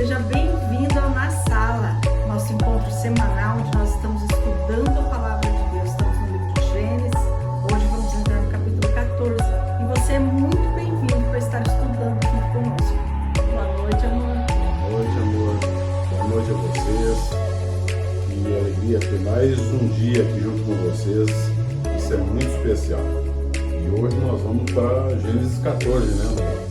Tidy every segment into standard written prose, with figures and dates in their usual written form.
seja bem-vindo ao Na Sala, nosso encontro semanal onde nós estamos estudando a Palavra de Deus. Estamos no livro de Gênesis, hoje vamos entrar no capítulo 14 e você é muito bem-vindo para estar estudando junto conosco. Boa noite, amor. Boa noite, amor. Boa noite a vocês. Que alegria ter mais um dia aqui junto com vocês. Isso é muito especial. E hoje nós vamos para Gênesis 14, né, amor?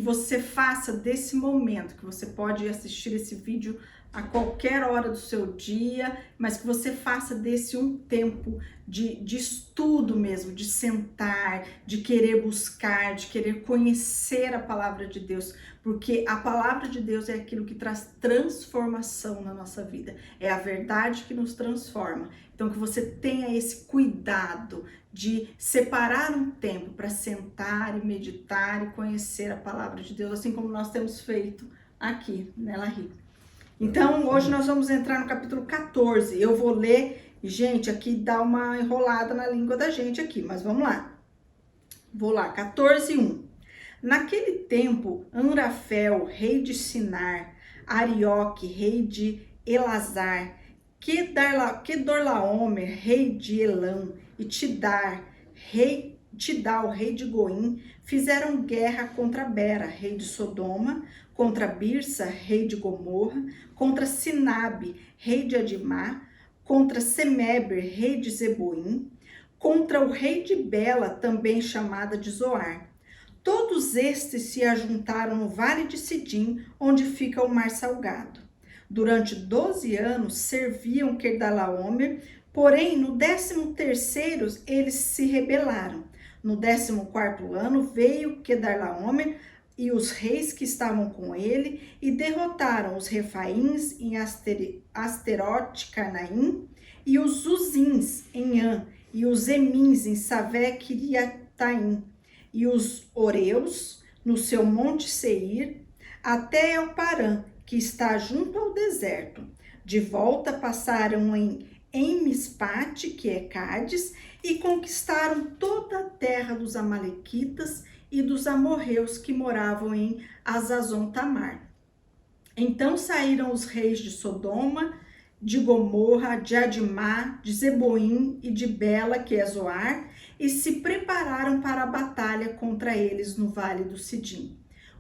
Você faça desse momento, que você pode assistir esse vídeo a qualquer hora do seu dia, mas que você faça desse um tempo de estudo mesmo, de sentar, de querer buscar, de querer conhecer a palavra de Deus, porque a palavra de Deus é aquilo que traz transformação na nossa vida, é a verdade que nos transforma. Então que você tenha esse cuidado de separar um tempo para sentar e meditar e conhecer a palavra de Deus, assim como nós temos feito aqui, né, Larry? Então, hoje nós vamos entrar no capítulo 14. Eu vou ler, gente, aqui dá uma enrolada na língua da gente aqui, mas vamos lá. Vou lá, 14:1. Naquele tempo, Amrafel, rei de Sinar, Arioque, rei de Elazar, Kedorlaomer, rei de Elam, e Tidal, rei de Goim, fizeram guerra contra Bera, rei de Sodoma, contra Birsa, rei de Gomorra, contra Sinabe, rei de Adimá, contra Semeber, rei de Zeboim, contra o rei de Bela, também chamada de Zoar. Todos estes se ajuntaram no vale de Sidim, onde fica o mar salgado. Durante 12 anos serviam Kedorlaomer, porém no 13º eles se rebelaram. No 14º ano veio Kedorlaomer e os reis que estavam com ele e derrotaram os Refaíns em Asterote Carnaim e os Uzins em An e os Emins em Savé-Quiriataim e os Oreus no seu monte Seir até Elparã, que está junto ao deserto. De volta passaram em Mispate, que é Cádiz, e conquistaram toda a terra dos amalequitas e dos amorreus que moravam em Azazon-Tamar. Então saíram os reis de Sodoma, de Gomorra, de Adimá, de Zeboim e de Bela, que é Zoar, e se prepararam para a batalha contra eles no vale do Sidim.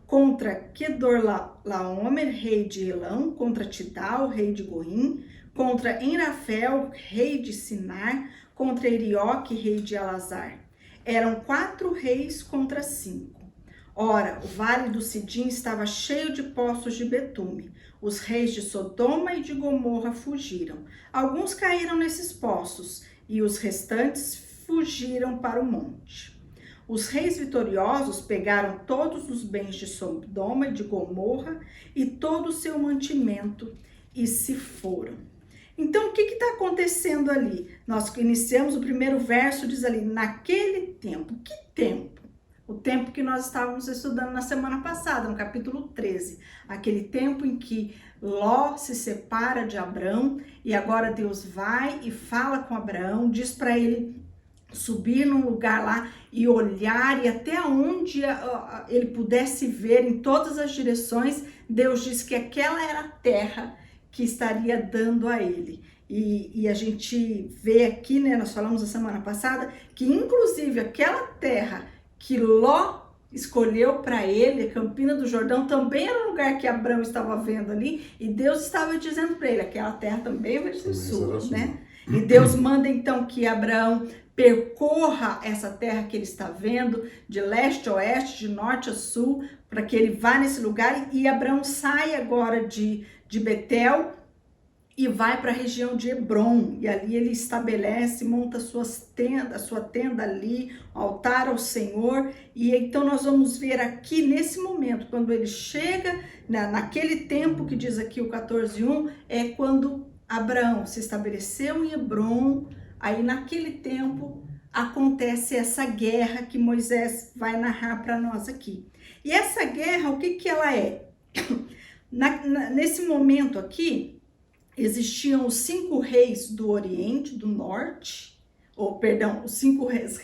Contra Kedorlaomer, rei de Elão, contra Tidal, rei de Goim, contra Enrafel, rei de Sinar, contra Arioque, rei de Elazar. Eram 4 reis contra 5. Ora, o vale do Sidim estava cheio de poços de betume. Os reis de Sodoma e de Gomorra fugiram. Alguns caíram nesses poços e os restantes fugiram para o monte. Os reis vitoriosos pegaram todos os bens de Sodoma e de Gomorra e todo o seu mantimento e se foram. Então, o que está acontecendo ali? Nós iniciamos o primeiro verso, diz ali, naquele tempo. Que tempo? O tempo que nós estávamos estudando na semana passada, no capítulo 13. Aquele tempo em que Ló se separa de Abrão e agora Deus vai e fala com Abraão, diz para ele subir num lugar lá e olhar, e até onde ele pudesse ver em todas as direções, Deus disse que aquela era a terra que estaria dando a ele. E a gente vê aqui, né, nós falamos a semana passada, que inclusive aquela terra que Ló escolheu para ele, Campina do Jordão, também era um lugar que Abraão estava vendo ali, e Deus estava dizendo para ele, aquela terra também vai ser sua, né? E Deus manda então que Abraão percorra essa terra que ele está vendo, de leste a oeste, de norte a sul, para que ele vá nesse lugar, e Abraão sai agora de Betel e vai para a região de Hebrom, e ali ele estabelece, monta sua tenda ali, altar ao Senhor. E então nós vamos ver aqui nesse momento, quando ele chega, naquele tempo que diz aqui o 14:1, é quando Abraão se estabeleceu em Hebrom, aí naquele tempo acontece essa guerra que Moisés vai narrar para nós aqui. E essa guerra, o que ela é? Nesse momento aqui, existiam os 5 reis do Oriente, do Norte, os 5 reis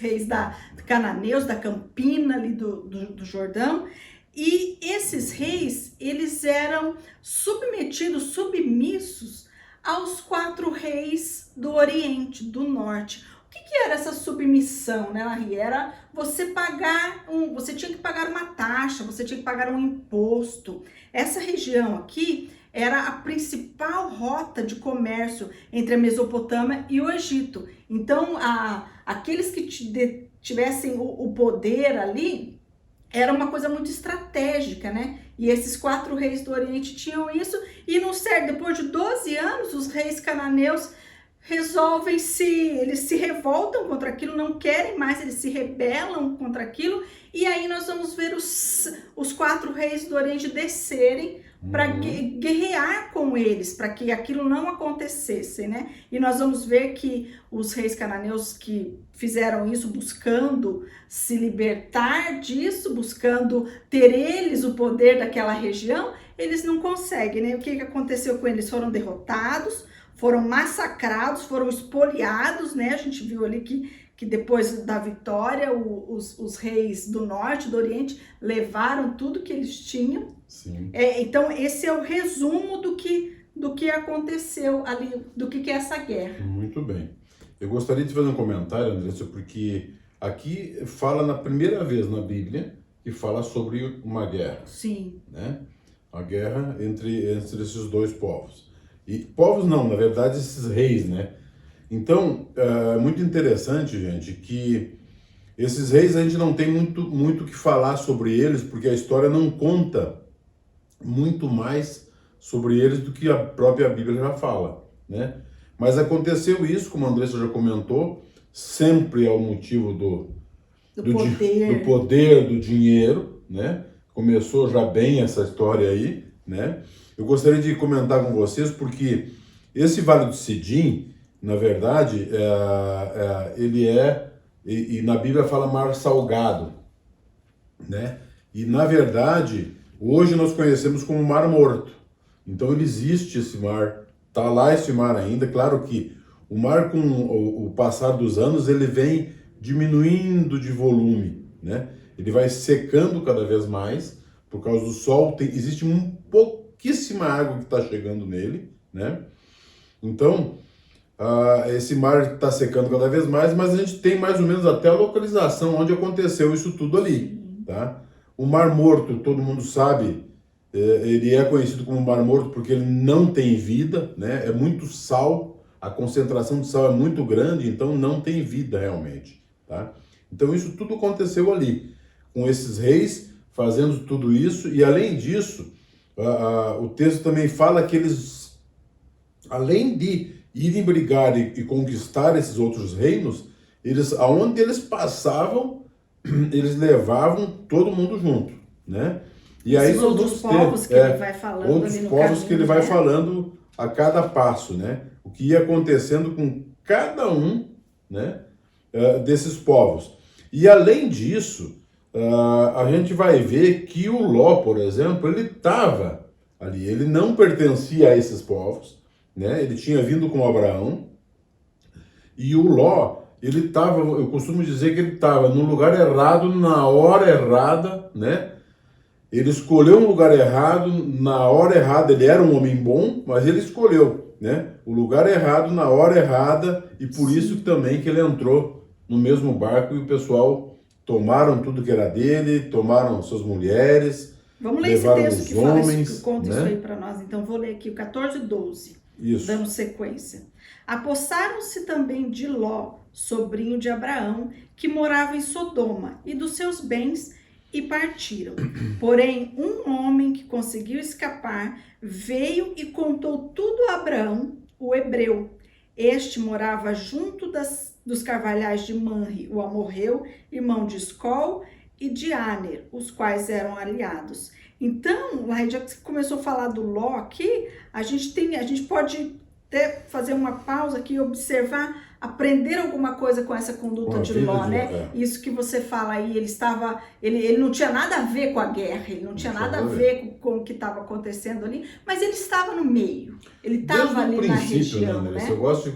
cananeus, da Campina ali do Jordão, e esses reis, eles eram submissos aos 4 reis do Oriente, do Norte. O que era essa submissão, né, Larry? Era você você tinha que pagar uma taxa, você tinha que pagar um imposto. Essa região aqui era a principal rota de comércio entre a Mesopotâmia e o Egito. Então, aqueles que tivessem o poder ali, era uma coisa muito estratégica, né? E esses 4 reis do Oriente tinham isso, e depois de 12 anos, os reis cananeus eles se revoltam contra aquilo, não querem mais, eles se rebelam contra aquilo, e aí nós vamos ver os 4 reis do Oriente descerem para guerrear com eles, para que aquilo não acontecesse, né? E nós vamos ver que os reis cananeus que fizeram isso buscando se libertar disso, buscando ter eles o poder daquela região, eles não conseguem, né? O que aconteceu com eles? Foram derrotados, foram massacrados, foram espoliados, né? A gente viu ali que depois da vitória, os reis do norte, do oriente, levaram tudo que eles tinham. Sim. Então, esse é o resumo do que aconteceu ali, do que é essa guerra. Muito bem. Eu gostaria de fazer um comentário, Andressa, porque aqui fala na primeira vez na Bíblia que fala sobre uma guerra. Sim. Né? A guerra entre esses 2 povos. E povos não, na verdade, esses reis, né? Então, é muito interessante, gente, que esses reis a gente não tem muito o que falar sobre eles, porque a história não conta muito mais sobre eles do que a própria Bíblia já fala, né? Mas aconteceu isso, como a Andressa já comentou, sempre é o motivo do poder, do dinheiro, né? Começou já bem essa história aí, né? Eu gostaria de comentar com vocês porque esse Vale do Sidim, na verdade, ele e na Bíblia fala mar salgado, né? E na verdade, hoje nós conhecemos como Mar Morto. Então ele existe esse mar, tá lá esse mar ainda. Claro que o mar com o passar dos anos ele vem diminuindo de volume, né? Ele vai secando cada vez mais por causa do sol. Existe pouquíssima água que está chegando nele, né? Então esse mar está secando cada vez mais, mas a gente tem mais ou menos até a localização onde aconteceu isso tudo ali, tá? O Mar Morto, todo mundo sabe, ele é conhecido como Mar Morto porque ele não tem vida, né? É muito sal, a concentração de sal é muito grande, então não tem vida realmente, tá? Então isso tudo aconteceu ali, com esses reis fazendo tudo isso, e além disso, o texto também fala que eles, além de irem brigar e conquistar esses outros reinos, aonde eles passavam, eles levavam todo mundo junto, né? E aí esses outros povos que ele vai falando outros ali no povos caminho, que ele vai né? falando a cada passo, né? O que ia acontecendo com cada um, né? Desses povos. E além disso, a gente vai ver que o Ló, por exemplo, ele estava ali, ele não pertencia a esses povos, né? Ele tinha vindo com Abraão, e o Ló, ele estava, eu costumo dizer que ele estava no lugar errado, na hora errada, né? Ele escolheu um lugar errado, na hora errada. Ele era um homem bom, mas ele escolheu, né? O lugar errado, na hora errada, e por isso também que ele entrou no mesmo barco e o pessoal tomaram tudo que era dele, tomaram suas mulheres, vamos ler esse levaram texto os que fala homens, isso, que conta né? isso aí para nós. Então, vou ler aqui o 14:12, Isso. dando sequência. Apossaram-se também de Ló, sobrinho de Abraão, que morava em Sodoma, e dos seus bens, e partiram. Porém, um homem que conseguiu escapar veio e contou tudo a Abraão, o hebreu. Este morava junto dos carvalhais de Manre, o amorreu, irmão de Escol, e de Aner, os quais eram aliados. Então, já que você começou a falar do Ló aqui, a gente pode até fazer uma pausa aqui e observar, aprender alguma coisa com essa conduta de Ló, né? Isso que você fala aí, ele não tinha nada a ver com a guerra, ele não tinha nada a ver com o que estava acontecendo ali, mas ele estava no meio, ele estava ali na região, né? né? Eu gosto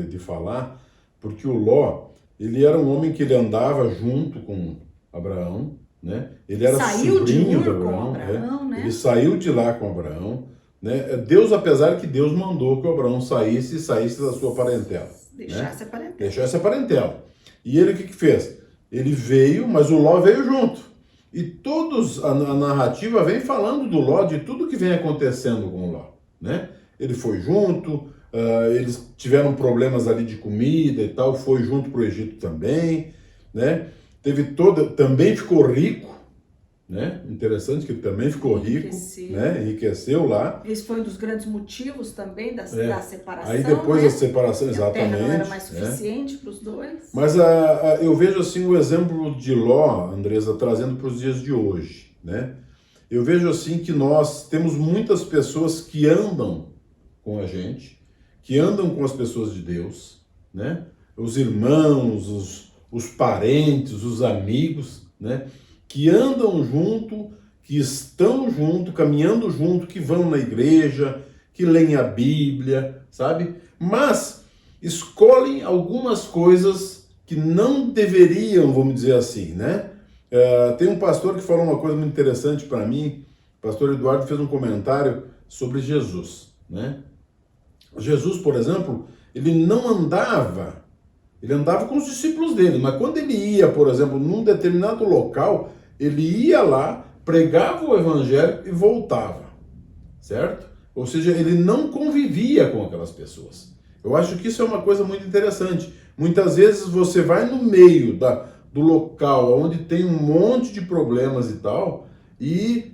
de falar, porque o Ló, ele era um homem que ele andava junto com Abraão, né? Ele era sobrinho de Abraão, né? Ele saiu de lá com Abraão, né? Deus, apesar que Deus mandou que o Abraão saísse da sua parentela. Deixasse a parentela. Deixasse a parentela. E ele o que fez? Ele veio, mas o Ló veio junto. E a narrativa vem falando do Ló, de tudo que vem acontecendo com o Ló, né? Ele foi junto, eles tiveram problemas ali de comida e tal, foi junto para o Egito também, né? Também ficou rico, né? Interessante que ele também ficou rico, né? Enriqueceu lá. Esse foi um dos grandes motivos também da separação. Aí depois da separação, exatamente. A terra não era mais suficiente para os dois. Mas eu vejo assim o exemplo de Ló, Andresa, trazendo para os dias de hoje, né? Eu vejo assim que nós temos muitas pessoas que andam com a gente, que andam com as pessoas de Deus, né? Os irmãos, os parentes, os amigos, né? Que andam junto, que estão junto, caminhando junto, que vão na igreja, que leem a Bíblia, sabe? Mas escolhem algumas coisas que não deveriam, vamos dizer assim, né? Tem um pastor que falou uma coisa muito interessante para mim, o pastor Eduardo fez um comentário sobre Jesus, né? Jesus, por exemplo, ele andava com os discípulos dele, mas quando ele ia, por exemplo, num determinado local, ele ia lá, pregava o evangelho e voltava, certo? Ou seja, ele não convivia com aquelas pessoas. Eu acho que isso é uma coisa muito interessante. Muitas vezes você vai no meio do local onde tem um monte de problemas e tal, e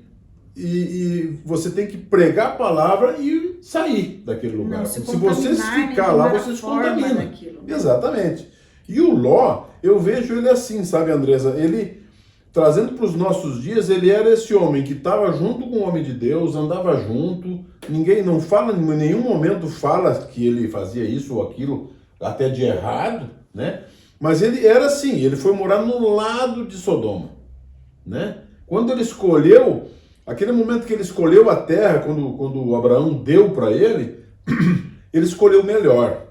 você tem que pregar a palavra e sair daquele lugar. Se você ficar lá, você se contamina. Daquilo, né? Exatamente. E o Ló, eu vejo ele assim, sabe, Andresa? Ele, trazendo para os nossos dias, ele era esse homem que estava junto com o homem de Deus, andava junto, ninguém não fala, em nenhum momento fala que ele fazia isso ou aquilo, até de errado, né? Mas ele era assim, ele foi morar no lado de Sodoma, né? Quando ele escolheu, aquele momento que ele escolheu a terra, quando Abraão deu para ele, ele escolheu melhor.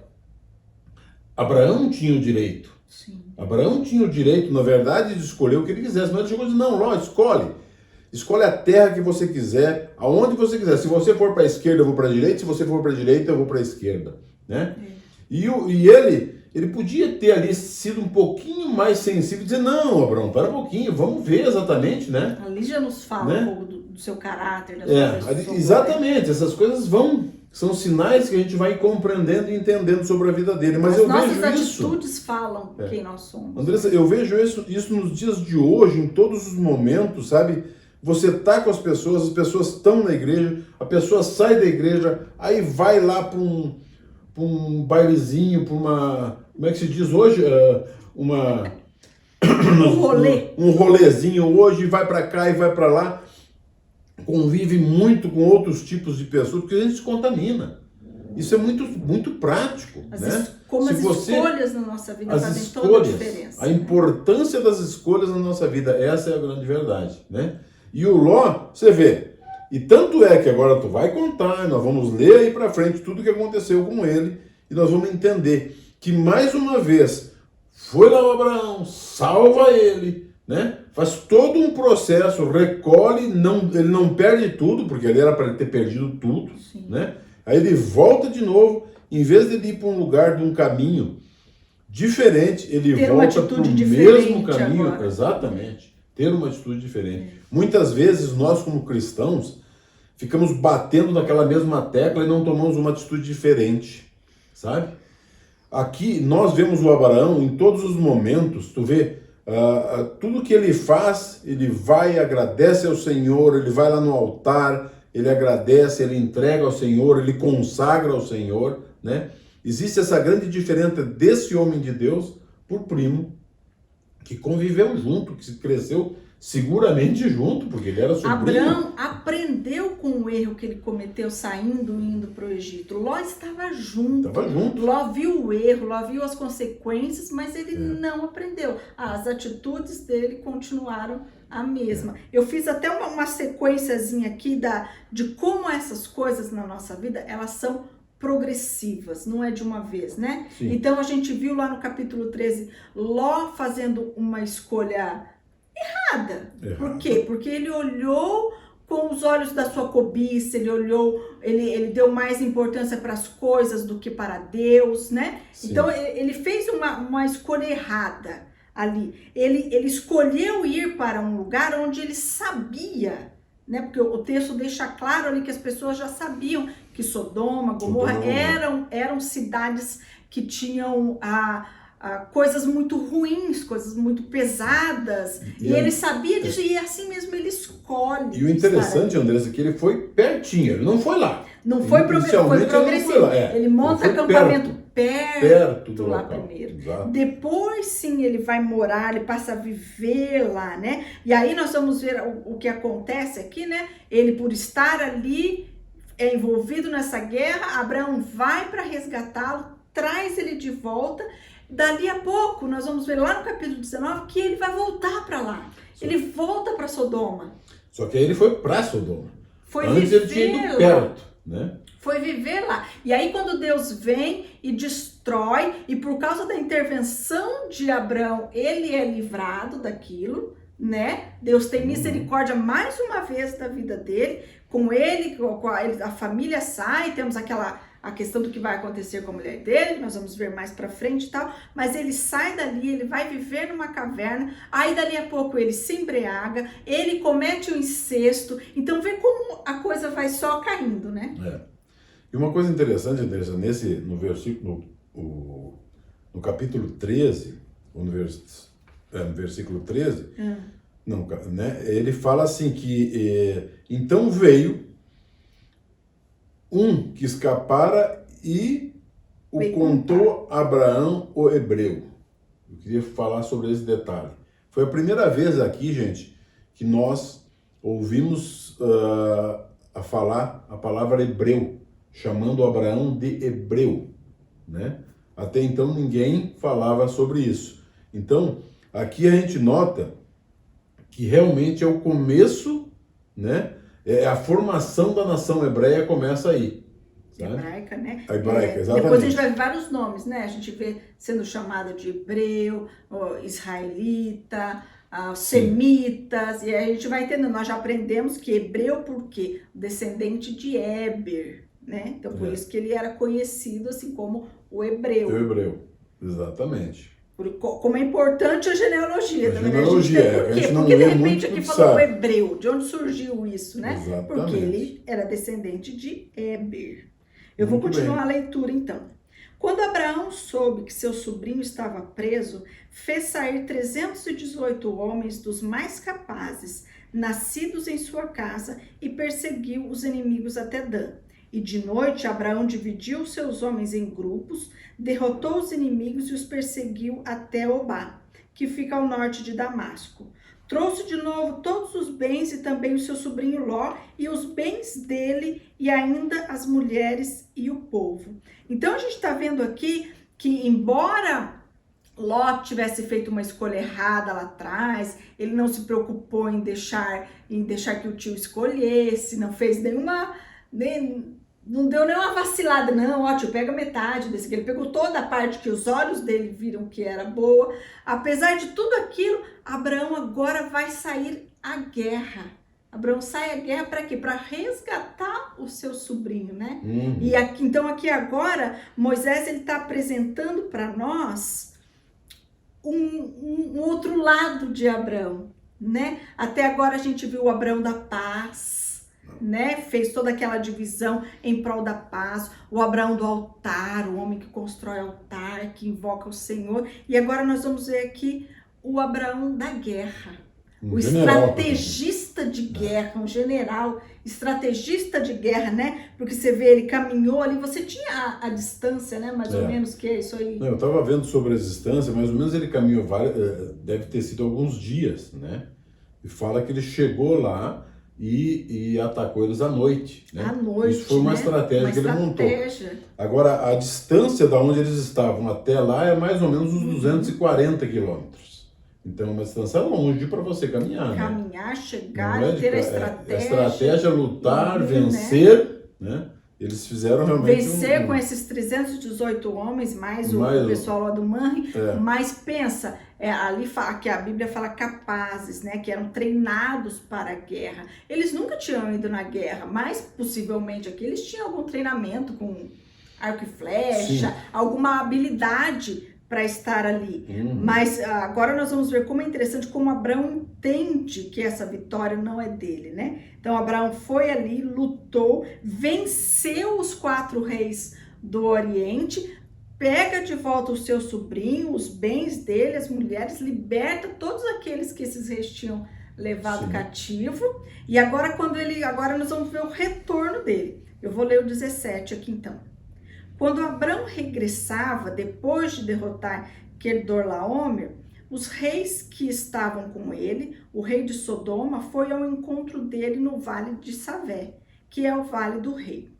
Abraão tinha o direito. Sim. Abraão tinha o direito, na verdade, de escolher o que ele quisesse, mas ele chegou e disse, não, Ló, escolhe. Escolhe a terra que você quiser, aonde você quiser. Se você for para a esquerda, eu vou para a direita. Se você for para a direita, eu vou para a esquerda, né? E ele podia ter ali sido um pouquinho mais sensível e dizer, não, Abraão, para um pouquinho, vamos ver exatamente, né? Ali já nos fala, né, um pouco do seu caráter, da sua pessoa. Exatamente, essas coisas são sinais que a gente vai compreendendo e entendendo sobre a vida dele. Mas eu vejo isso. Nossas atitudes falam quem nós somos. Andressa, eu vejo isso nos dias de hoje, em todos os momentos, sabe? Você tá com as pessoas estão na igreja, a pessoa sai da igreja, aí vai lá para um bailezinho, para uma... Como é que se diz hoje? Um rolê. Um rolezinho hoje, vai para cá e vai para lá. Convive muito com outros tipos de pessoas, porque a gente se contamina. Isso é muito, muito prático. Escolhas na nossa vida fazem toda a diferença. A importância das escolhas na nossa vida, essa é a grande verdade, né? E o Ló, você vê, e tanto é que agora tu vai contar, nós vamos ler aí pra frente tudo o que aconteceu com ele, e nós vamos entender que mais uma vez, foi lá o Abraão, salva ele, né? Faz todo um processo, recolhe, ele não perde tudo, porque ele era para ele ter perdido tudo, né? Aí ele volta de novo, em vez de ir para um lugar, de um caminho diferente, ele volta para o mesmo caminho. Agora. Exatamente, ter uma atitude diferente. Muitas vezes nós, como cristãos, ficamos batendo naquela mesma tecla e não tomamos uma atitude diferente, sabe? Aqui nós vemos o Abraão em todos os momentos, tu vê, tudo que ele faz, ele vai, agradece ao Senhor, ele vai lá no altar, ele agradece, ele entrega ao Senhor, ele consagra ao Senhor, né? Existe essa grande diferença desse homem de Deus por primo, que conviveu junto, que cresceu seguramente junto, porque ele era sobrinho. Abraão aprendeu com o erro que ele cometeu indo para o Egito. Ló estava junto. Estava junto. Ló viu o erro, Ló viu as consequências, mas ele não aprendeu. As atitudes dele continuaram a mesma. Eu fiz até uma sequenciazinha aqui de como essas coisas na nossa vida, elas são progressivas, não é de uma vez, né? Sim. Então a gente viu lá no capítulo 13, Ló fazendo uma escolha errada. Por quê? Porque ele olhou com os olhos da sua cobiça, ele deu mais importância para as coisas do que para Deus, né? Sim. Então ele fez uma escolha errada ali. Ele escolheu ir para um lugar onde ele sabia, né? Porque o texto deixa claro ali que as pessoas já sabiam que Sodoma, Gomorra eram cidades que tinham coisas muito ruins, coisas muito pesadas, e ele sabia disso, e assim mesmo ele escolhe. E o interessante, Andressa, é que ele foi pertinho, ele não foi lá. Não foi progressivo. Ele monta acampamento perto do lá primeiro. Exato. Depois sim ele vai morar, ele passa a viver lá, né? E aí nós vamos ver o que acontece aqui, né? Ele, por estar ali, é envolvido nessa guerra, Abraão vai para resgatá-lo, traz ele de volta. Dali a pouco, nós vamos ver lá no capítulo 19 que ele vai voltar para lá. Ele volta para Sodoma. Só que aí ele foi para Sodoma. Antes ele tinha ido perto, né? Foi viver lá. E aí quando Deus vem e destrói, e por causa da intervenção de Abraão, ele é livrado daquilo, né? Deus tem misericórdia mais uma vez da vida dele. Com ele, a família sai, temos a questão do que vai acontecer com a mulher dele, nós vamos ver mais pra frente e tal, mas ele sai dali, ele vai viver numa caverna, aí dali a pouco ele se embriaga, ele comete o incesto, então vê como a coisa vai só caindo, né? E uma coisa interessante, Andressa, no versículo, no capítulo 13, ou no versículo 13, não, né, ele fala assim que então veio um que escapara e o contou a Abraão, o hebreu. Eu queria falar sobre esse detalhe. Foi a primeira vez aqui, gente, que nós ouvimos a falar a palavra hebreu, chamando Abraão de hebreu, né? Até então ninguém falava sobre isso. Então, aqui a gente nota que realmente é o começo, né? A formação da nação hebreia começa aí. Sabe? Hebraica, né? A hebraica, exatamente. Depois a gente vai ver vários nomes, né? A gente vê sendo chamado de hebreu, israelita, semitas, e aí a gente vai entendendo. Nós já aprendemos que hebreu, por quê? Descendente de Éber, né? Então por isso que ele era conhecido assim como o hebreu. O hebreu, exatamente. Como é importante a genealogia. A genealogia, por quê? Porque de repente aqui falou o hebreu. De onde surgiu isso, né? Exatamente. Porque ele era descendente de Éber. Eu vou continuar a leitura então. Quando Abraão soube que seu sobrinho estava preso, fez sair 318 homens dos mais capazes, nascidos em sua casa, e perseguiu os inimigos até Dan. E de noite Abraão dividiu seus homens em grupos, derrotou os inimigos e os perseguiu até Obá, que fica ao norte de Damasco. Trouxe de novo todos os bens e também o seu sobrinho Ló e os bens dele e ainda as mulheres e o povo. Então a gente está vendo aqui que embora Ló tivesse feito uma escolha errada lá atrás, ele não se preocupou em deixar que o tio escolhesse, não fez não deu nenhuma vacilada, não, ó, tio, pega metade desse aqui. Ele pegou toda a parte que os olhos dele viram que era boa. Apesar de tudo aquilo, Abraão agora vai sair à guerra. Abraão sai à guerra para quê? Para resgatar o seu sobrinho, né? E aqui, então aqui agora, Moisés ele está apresentando para nós um outro lado de Abraão, né? Até agora a gente viu o Abraão da paz, né? Fez toda aquela divisão em prol da paz, o Abraão do altar, o homem que constrói altar, que invoca o Senhor, e agora nós vamos ver aqui o Abraão da guerra, o estrategista de guerra, um general, estrategista de guerra, né? Porque você vê, ele caminhou ali, você tinha a distância, né? Mais ou menos, que é isso aí. Eu estava vendo sobre a distância, mais ou menos ele caminhou deve ter sido alguns dias, né? E fala que ele chegou lá e atacou eles à noite, né? À noite, isso foi uma né? estratégia que ele montou. Estratégia. Agora, a distância da onde eles estavam até lá é mais ou menos uns 240 quilômetros. Então, é uma distância longe para você caminhar, né? Caminhar, chegar, Não é ter a a estratégia. estratégia, lutar, vencer, né? Eles fizeram realmente vencer com esses 318 homens, mais o pessoal lá do Manre, mas pensa, ali que a Bíblia fala capazes, né, que eram treinados para a guerra. Eles nunca tinham ido na guerra, mas possivelmente aqui eles tinham algum treinamento com arco e flecha, sim, alguma habilidade para estar ali. Mas agora nós vamos ver como é interessante como Abraão entende que essa vitória não é dele, né? Então Abraão foi ali, lutou, venceu os 4 reis do Oriente, pega de volta o seu sobrinho, os bens dele, as mulheres, liberta todos aqueles que esses reis tinham levado, sim, cativo. E agora agora nós vamos ver o retorno dele. Eu vou ler o 17 aqui então. Quando Abrão regressava, depois de derrotar Quedorlaomer, os reis que estavam com ele, o rei de Sodoma, foi ao encontro dele no vale de Savé, que é o vale do rei.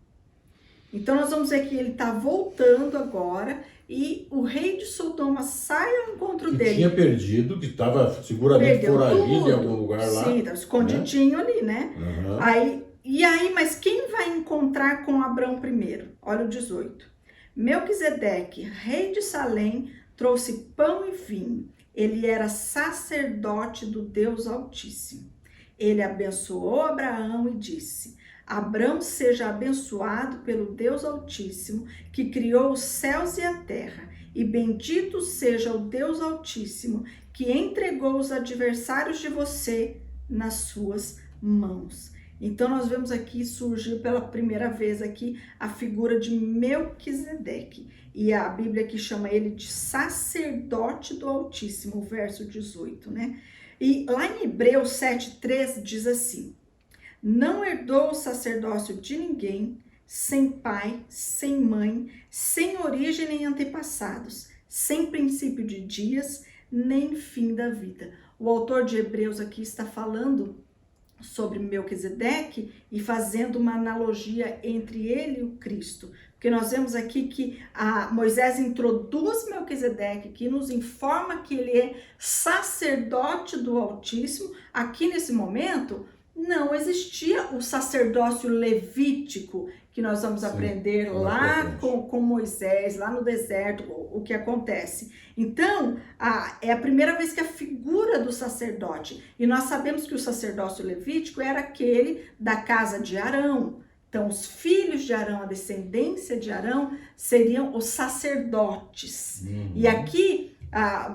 Então nós vamos ver que ele está voltando agora e o rei de Sodoma sai ao encontro dele. Tinha perdido, que estava seguramente foragido em algum lugar lá. Sim, estava escondidinho, né? Ali, né? Mas quem vai encontrar com Abrão primeiro? Olha o 18. Melquisedeque, rei de Salém, trouxe pão e vinho. Ele era sacerdote do Deus Altíssimo. Ele abençoou Abraão e disse: Abrão seja abençoado pelo Deus Altíssimo, que criou os céus e a terra, e bendito seja o Deus Altíssimo, que entregou os adversários de você nas suas mãos. Então nós vemos aqui surgir pela primeira vez aqui a figura de Melquisedeque. E a Bíblia aqui chama ele de sacerdote do Altíssimo, verso 18, né? E lá em Hebreus 7,3 diz assim: não herdou o sacerdócio de ninguém, sem pai, sem mãe, sem origem nem antepassados, sem princípio de dias, nem fim da vida. O autor de Hebreus aqui está falando sobre Melquisedeque e fazendo uma analogia entre ele e o Cristo. Porque nós vemos aqui que Moisés introduz Melquisedeque, que nos informa que ele é sacerdote do Altíssimo. Aqui nesse momento não existia o sacerdócio levítico, que nós vamos aprender lá com Moisés, lá no deserto, o que acontece. Então, é a primeira vez que a figura do sacerdote, e nós sabemos que o sacerdócio levítico era aquele da casa de Arão. Então, os filhos de Arão, a descendência de Arão, seriam os sacerdotes. E aqui,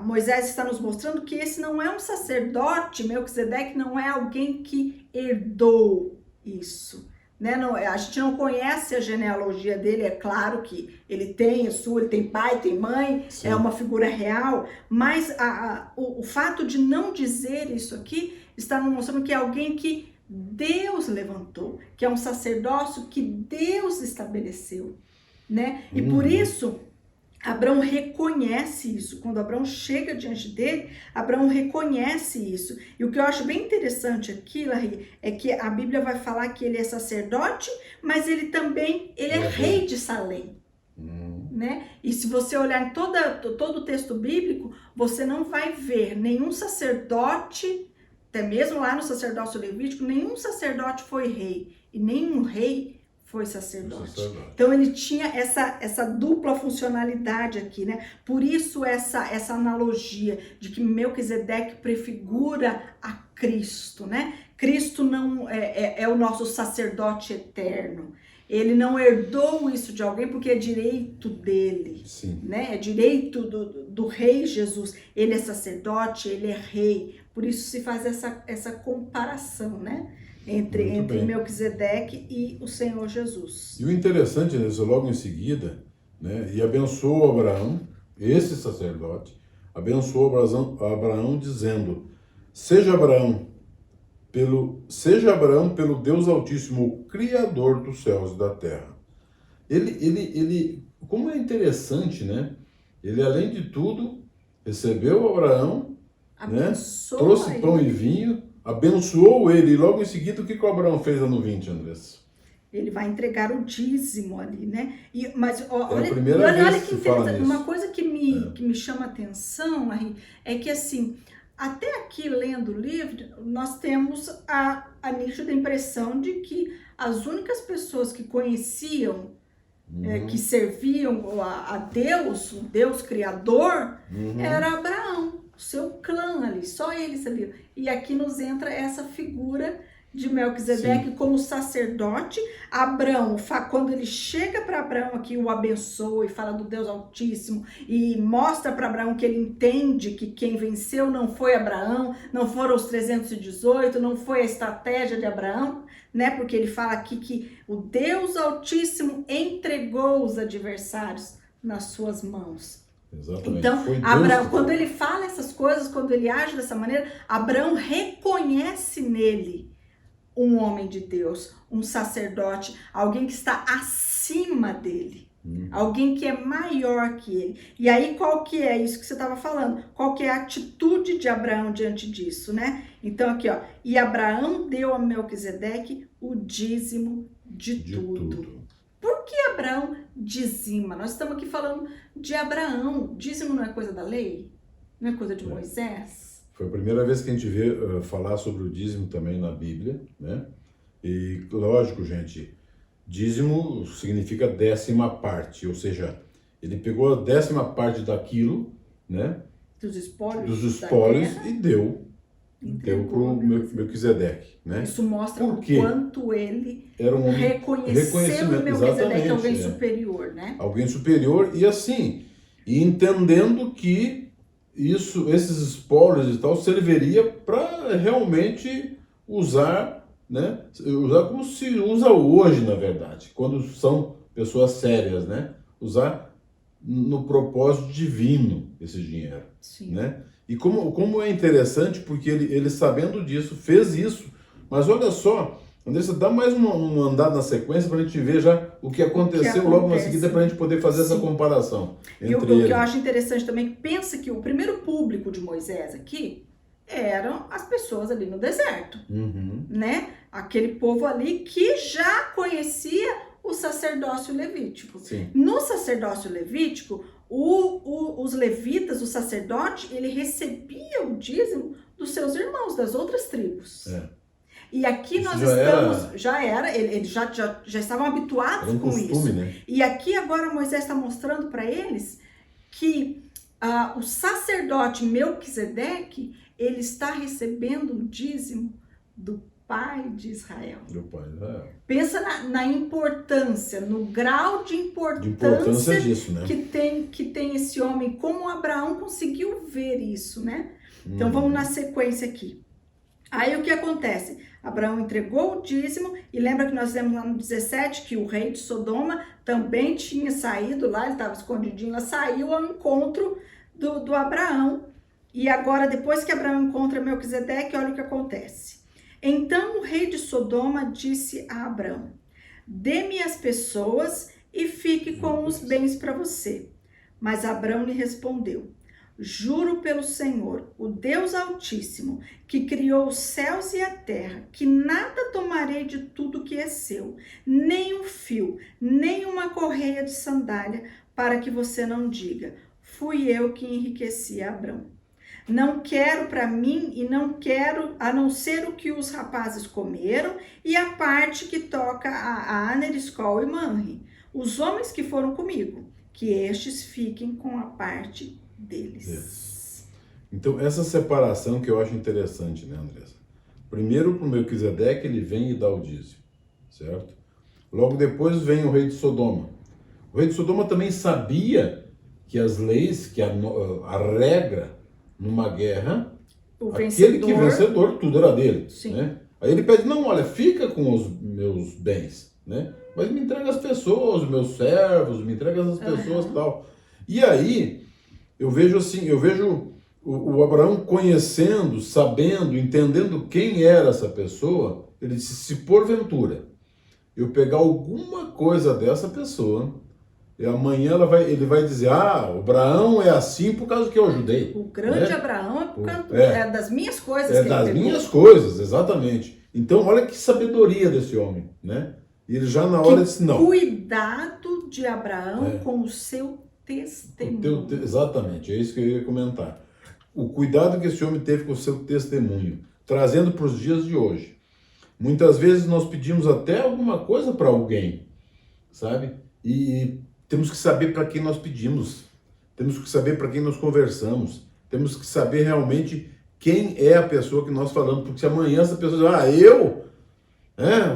Moisés está nos mostrando que esse não é um sacerdote, Melquisedeque não é alguém que herdou isso, né? A gente não conhece a genealogia dele, é claro que ele tem ele tem pai, tem mãe, sim, é uma figura real, mas o fato de não dizer isso aqui está nos mostrando que é alguém que Deus levantou, que é um sacerdócio que Deus estabeleceu, né? E por isso Abrão reconhece isso. Quando Abrão chega diante dele, Abrão reconhece isso. E o que eu acho bem interessante aqui, Larry, é que a Bíblia vai falar que ele é sacerdote, mas ele também é rei de Salém. Né? E se você olhar em todo o texto bíblico, você não vai ver nenhum sacerdote, até mesmo lá no sacerdócio levítico, nenhum sacerdote foi rei. E nenhum rei foi sacerdote. Então ele tinha essa dupla funcionalidade aqui, né? Por isso essa analogia de que Melquisedeque prefigura a Cristo, né? Cristo não é o nosso sacerdote eterno. Ele não herdou isso de alguém porque é direito dele, sim, né? É direito do rei Jesus. Ele é sacerdote, ele é rei. Por isso se faz essa comparação, né? Entre Melquisedeque e o Senhor Jesus. E o interessante é isso, logo em seguida, né? E abençoou Abraão, esse sacerdote, abençoou Abraão dizendo: seja Abraão pelo Deus Altíssimo, o Criador dos céus e da terra. Ele, como é interessante, né? Ele, além de tudo, recebeu Abraão, né? Trouxe pão e vinho, abençoou ele. E logo em seguida, o que o Abraão fez lá no 20, Andressa? Ele vai entregar o dízimo ali, né? Mas É olha, a primeira olha vez que que se fala interessante. nisso. Uma coisa que me chama a atenção aí, é que assim, até aqui lendo o livro, nós temos a nítida impressão de que as únicas pessoas que conheciam, que serviam a Deus, o Deus Criador, era Abraão, o seu clã ali, só ele sabia. E aqui nos entra essa figura de Melquisedeque como sacerdote. Abraão, quando ele chega para Abraão aqui, o abençoa e fala do Deus Altíssimo e mostra para Abraão que ele entende que quem venceu não foi Abraão, não foram os 318, não foi a estratégia de Abraão, né? Porque ele fala aqui que o Deus Altíssimo entregou os adversários nas suas mãos. Exatamente. Então, Abraão, quando ele fala essas coisas, quando ele age dessa maneira, Abraão reconhece nele um homem de Deus, um sacerdote, alguém que está acima dele, alguém que é maior que ele. E aí, qual que é isso que você estava falando? Qual que é a atitude de Abraão diante disso, né? Então, aqui, ó, e Abraão deu a Melquisedeque o dízimo de tudo. Por que Abraão dizima? Nós estamos aqui falando de Abraão. Dízimo não é coisa da lei? Não é coisa de Moisés? Foi a primeira vez que a gente vê falar sobre o dízimo também na Bíblia, né? E lógico, gente, dízimo significa 10ª parte, ou seja, ele pegou a 10ª parte daquilo, né? Dos espólios e deu para o Melquisedeque, né? Isso mostra o quanto ele era um reconheceu o Melquisedeque alguém superior, né? Alguém superior e assim, e entendendo que esses espólios e tal, serviria para realmente usar, né? Usar como se usa hoje, na verdade, quando são pessoas sérias, né? Usar no propósito divino esse dinheiro, né? E como é interessante, porque ele sabendo disso, fez isso. Mas olha só, Andressa, dá mais um andado na sequência para a gente ver já o que aconteceu logo na seguida, para a gente poder fazer essa comparação. E o que eu acho interessante também, pensa que o primeiro público de Moisés aqui eram as pessoas ali no deserto, né? Aquele povo ali que já conhecia o sacerdócio levítico. No sacerdócio levítico, os levitas, o sacerdote, ele recebia o dízimo dos seus irmãos, das outras tribos. E aqui isso nós eles já estavam habituados com costume, isso. Né? E aqui agora Moisés está mostrando para eles que o sacerdote Melquisedeque, ele está recebendo o dízimo do pai de Israel. Pensa na importância, no grau de importância disso, né? que tem esse homem, como Abraão conseguiu ver isso, né? Então vamos na sequência aqui. Aí o que acontece? Abraão entregou o dízimo, e lembra que nós vemos lá no 17 que o rei de Sodoma também tinha saído lá, ele estava escondidinho lá, saiu ao encontro do Abraão. E agora, depois que Abraão encontra Melquisedeque, olha o que acontece. Então o rei de Sodoma disse a Abraão: dê-me as pessoas e fique com os bens para você. Mas Abraão lhe respondeu: juro pelo Senhor, o Deus Altíssimo, que criou os céus e a terra, que nada tomarei de tudo que é seu, nem um fio, nem uma correia de sandália, para que você não diga: fui eu que enriqueci Abraão. Não quero para mim e não quero a não ser o que os rapazes comeram e a parte que toca a Aner, Escol e Manre, os homens que foram comigo, que estes fiquem com a parte deles. Então, essa separação que eu acho interessante, né, Andressa? Primeiro, para o Melquisedeque, ele vem e dá o dízimo, certo? Logo depois vem o rei de Sodoma. O rei de Sodoma também sabia que as leis, que a regra numa guerra, aquele que vencedor, tudo era dele. Né? Aí ele pede: não, olha, fica com os meus bens, né? Mas me entrega as pessoas, os meus servos, me entrega essas pessoas e tal. E aí, eu vejo assim, o Abraão conhecendo, sabendo, entendendo quem era essa pessoa. Ele disse: se porventura eu pegar alguma coisa dessa pessoa, E amanhã ele vai dizer, o Abraão é assim por causa que eu ajudei. O grande né? Abraão é por causa das minhas coisas que ele das pegou. minhas coisas, exatamente. Então, olha que sabedoria desse homem, né? E ele já na hora disse, não. Cuidado de Abraão com o seu testemunho. Exatamente, é isso que eu ia comentar. O cuidado que esse homem teve com o seu testemunho, trazendo para os dias de hoje. Muitas vezes nós pedimos até alguma coisa para alguém, sabe? E temos que saber para quem nós pedimos, temos que saber para quem nós conversamos, temos que saber realmente quem é a pessoa que nós falamos, porque se amanhã essa pessoa diz,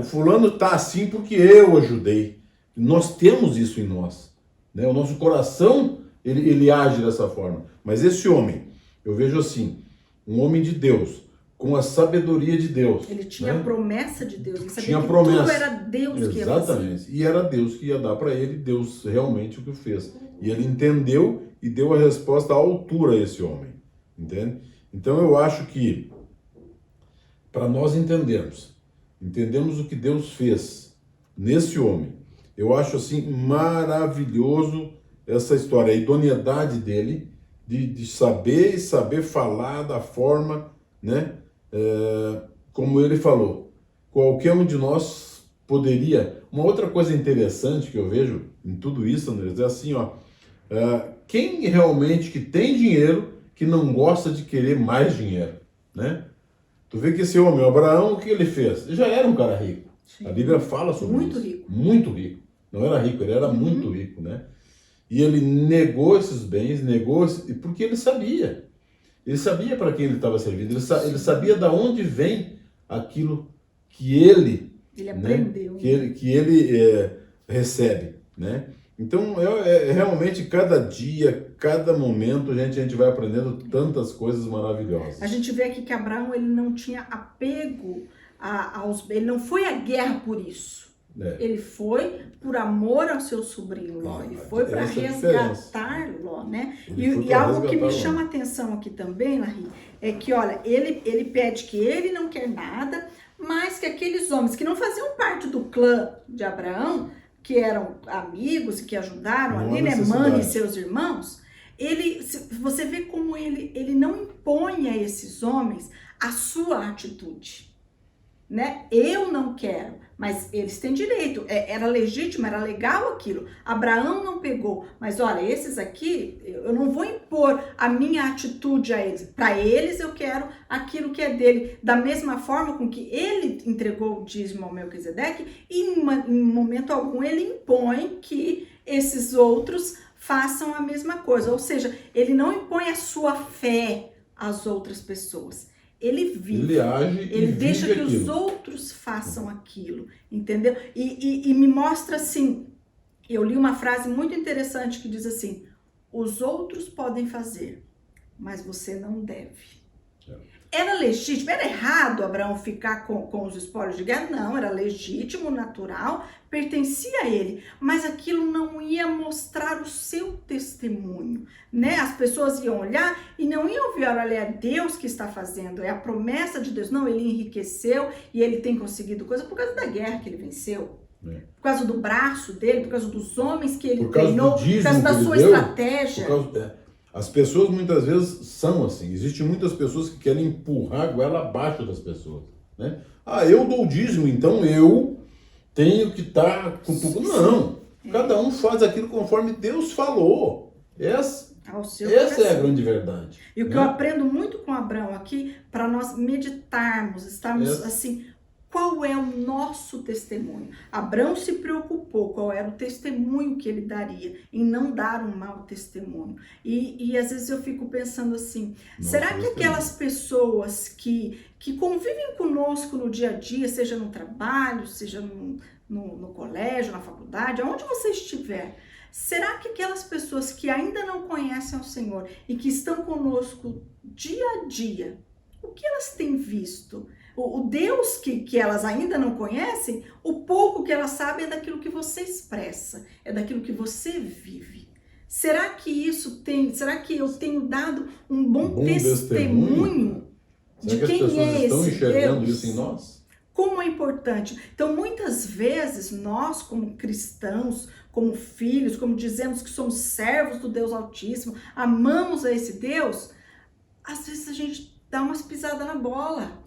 o fulano está assim porque eu ajudei. Nós temos isso em nós, né? O nosso coração, ele age dessa forma. Mas esse homem, eu vejo assim, um homem de Deus, com a sabedoria de Deus. Ele tinha a promessa de Deus, ele sabia tinha que promessa. tudo era Deus que ia fazer. Exatamente, e era Deus que ia dar para ele, Deus realmente o que fez. E ele entendeu e deu a resposta à altura a esse homem, entende? Então eu acho que, para nós entendemos o que Deus fez nesse homem, eu acho assim maravilhoso essa história, a idoneidade dele, de saber e saber falar da forma, né? Como ele falou, qualquer um de nós poderia. Uma outra coisa interessante que eu vejo em tudo isso, André, é assim, quem realmente que tem dinheiro que não gosta de querer mais dinheiro, né? Tu vê que esse homem, Abraão, o que ele fez? Ele já era um cara rico. Sim. A Bíblia fala sobre muito isso. Rico. Muito rico. Não era rico, ele era muito rico, né? E ele negou esses bens, porque ele sabia. Ele sabia para quem ele estava servindo. Ele sabia de onde vem aquilo que ele aprendeu, que ele recebe, né? Então, realmente, cada dia, cada momento, a gente vai aprendendo tantas coisas maravilhosas. A gente vê aqui que Abraão, ele não tinha apego ele não foi à guerra por isso. Ele foi por amor ao seu sobrinho Ló. Ele foi para resgatar Ló, né? E algo que me chama a atenção aqui também, Larry, é que, olha, ele pede que ele não quer nada, mas que aqueles homens que não faziam parte do clã de Abraão, que eram amigos e que ajudaram ali, né, Mãe e seus irmãos, você vê como ele não impõe a esses homens a sua atitude, né? Eu não quero, mas eles têm direito, era legítimo, era legal aquilo. Abraão não pegou, mas olha, esses aqui, eu não vou impor a minha atitude a eles. Para eles eu quero aquilo que é dele, da mesma forma com que ele entregou o dízimo ao Melquisedeque, e em momento algum ele impõe que esses outros façam a mesma coisa. Ou seja, ele não impõe a sua fé às outras pessoas. Ele vive, ele age, ele deixa que os outros façam aquilo, entendeu? E me mostra assim, eu li uma frase muito interessante que diz assim, os outros podem fazer, mas você não deve. Era legítimo, era errado Abraão ficar com os espólios de guerra? Não, era legítimo, natural, pertencia a ele, mas aquilo não ia mostrar o seu testemunho, né? As pessoas iam olhar e não iam ver, olha, é Deus que está fazendo, é a promessa de Deus. Não, ele enriqueceu e ele tem conseguido coisa por causa da guerra que ele venceu. Por causa do braço dele, por causa dos homens que ele treinou, por causa da sua estratégia. As pessoas muitas vezes são assim. Existem muitas pessoas que querem empurrar a goela abaixo das pessoas, né? Eu dou o dízimo, então eu tenho que estar com tudo. Não, cada um faz aquilo conforme Deus falou. Essa é a grande verdade. E o que eu aprendo muito com Abraão aqui, para nós meditarmos, estarmos assim, qual é o nosso testemunho? Abraão se preocupou qual era o testemunho que ele daria, em não dar um mau testemunho. E às vezes eu fico pensando assim, será que aquelas pessoas que convivem conosco no dia a dia, seja no trabalho, seja no colégio, na faculdade, aonde você estiver, será que aquelas pessoas que ainda não conhecem ao Senhor e que estão conosco dia a dia, o que elas têm visto? O Deus que elas ainda não conhecem, o pouco que elas sabem é daquilo que você expressa, é daquilo que você vive. Será que será que eu tenho dado um bom testemunho de quem é esse Deus? Estão enxergando isso em nós? Como é importante. Então, muitas vezes, nós como cristãos, como filhos, como dizemos que somos servos do Deus Altíssimo, amamos a esse Deus, às vezes a gente dá umas pisadas na bola.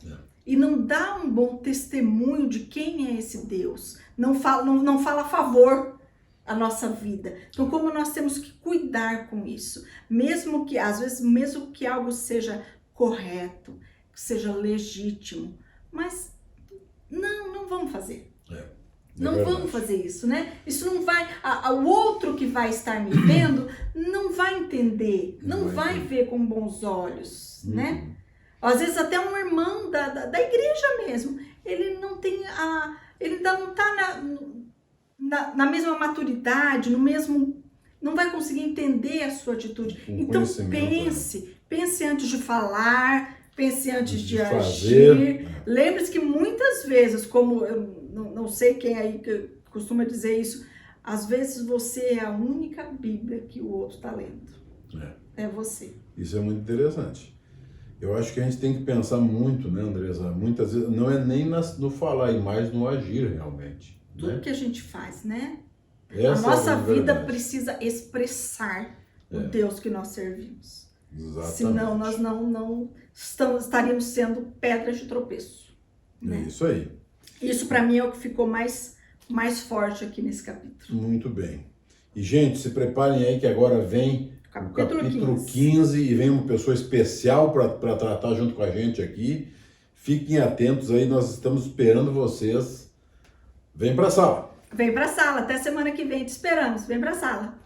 E não dá um bom testemunho de quem é esse Deus. Não fala a favor a nossa vida. Então, como nós temos que cuidar com isso? Mesmo que, às vezes, mesmo que algo seja correto, que seja legítimo, mas não vamos fazer. Não vamos fazer isso, né? Isso não vai... O outro que vai estar me vendo não vai entender, não vai ver com bons olhos, né? Às vezes até um irmão da igreja mesmo, ele não tem ele ainda não está na mesma maturidade, não vai conseguir entender a sua atitude. Então pense antes de falar, pense antes de agir. Lembre-se que muitas vezes, como eu não sei quem aí que costuma dizer isso, às vezes você é a única Bíblia que o outro está lendo. É você. Isso é muito interessante. Eu acho que a gente tem que pensar muito, né, Andresa? Muitas vezes, não é nem no falar, e mais no agir realmente. Tudo que a gente faz, né? A nossa vida precisa expressar o Deus que nós servimos. Exatamente. Senão nós não estaríamos sendo pedras de tropeço. Né? É isso aí. Isso para mim é o que ficou mais forte aqui nesse capítulo. Muito bem. E, gente, se preparem aí que agora vem o capítulo 15 e vem uma pessoa especial para tratar junto com a gente aqui. Fiquem atentos aí, nós estamos esperando vocês. Vem para a sala. Vem para a sala, até semana que vem te esperamos. Vem para a sala.